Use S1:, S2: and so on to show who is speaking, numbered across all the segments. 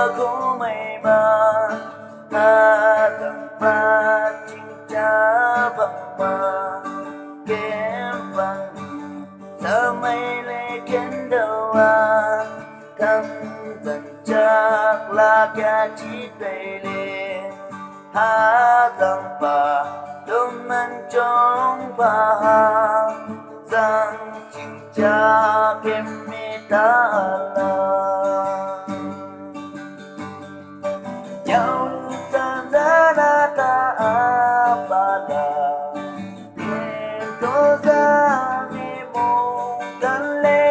S1: aku may ba hadang pa cinta bapa kem bang sa may leken dawa kam dần chắc là cả chỉ đầy lên hadang pa đông nan trong ba rằng cinta kem ta nhau tan ra ta pada itu kami mungkin le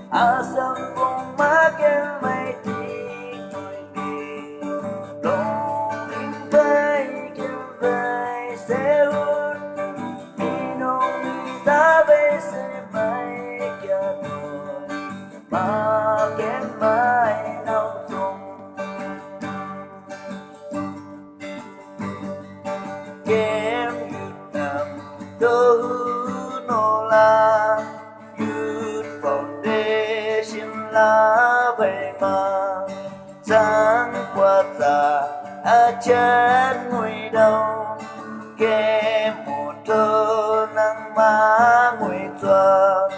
S1: asam pun makin baik dong baik baik sehut minum sampai sebaik makin baik langsung kem Nam Đô la Youth Foundation là vậy mà sáng qua ta chân ngồi đâu kem một thơ nắng má ngồi chua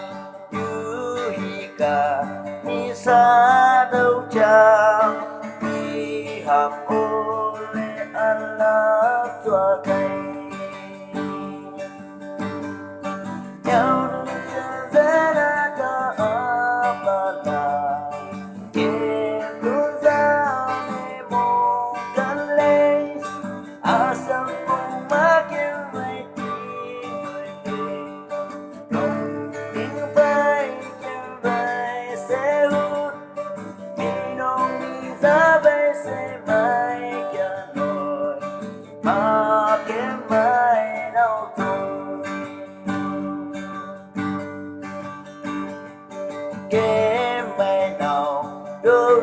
S1: như hi cả mi xa đâu chẳng mi hàm ô lê ăn lá chua cây nhau ra ra ta pada kem tu ra me mo kan le asam pun makin baik dong baik sehut minum sampai sebaik rồi makin baik đau thương kem mai nào đôi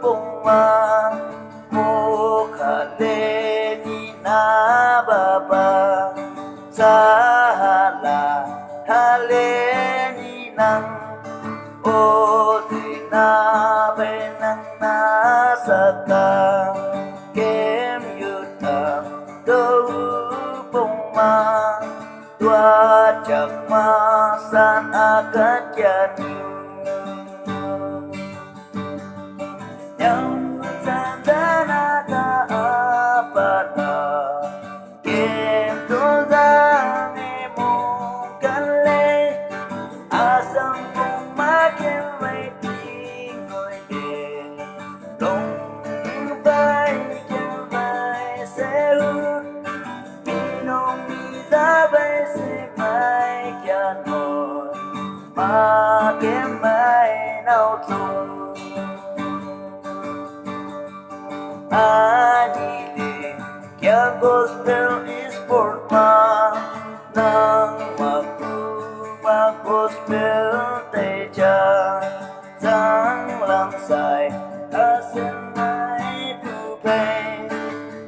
S1: bông ma mô khả lê ni na ba ba sa la ha lê ni năng ô si na bên năng na sa ta kem yu ta đôi bông ma tua chak ma san akan jadi yang sandana ta pada kem tu zane mungkin le asam pun makin baik ngồi đê dong baik sehut minum sampai sebaik rồi makin baik đau thương adili kya gospel is for ma nang ma gospel te cha giang lang sai asen mai tu bay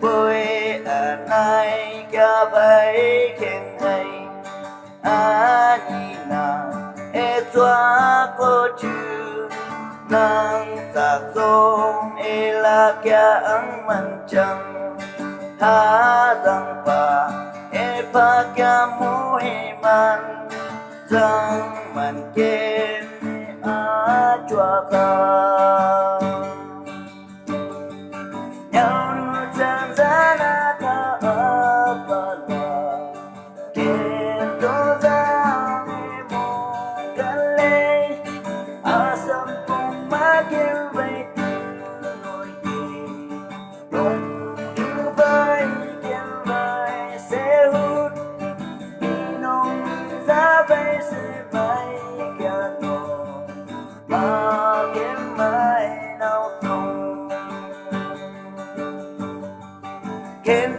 S1: bôi anai kya bay khen hay anina e tua ko chu nang ta song e la kya ang man chang ha dang pa e pa kya mu he man dang man ke a chua ka nhau nu chan ra na ta pada kem to ra me mo kan le asam pun makin baik ngồi dong baik sehut minum sampai sebaik rồi makin baik đau thương kem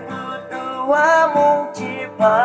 S1: tu wa mung chi pa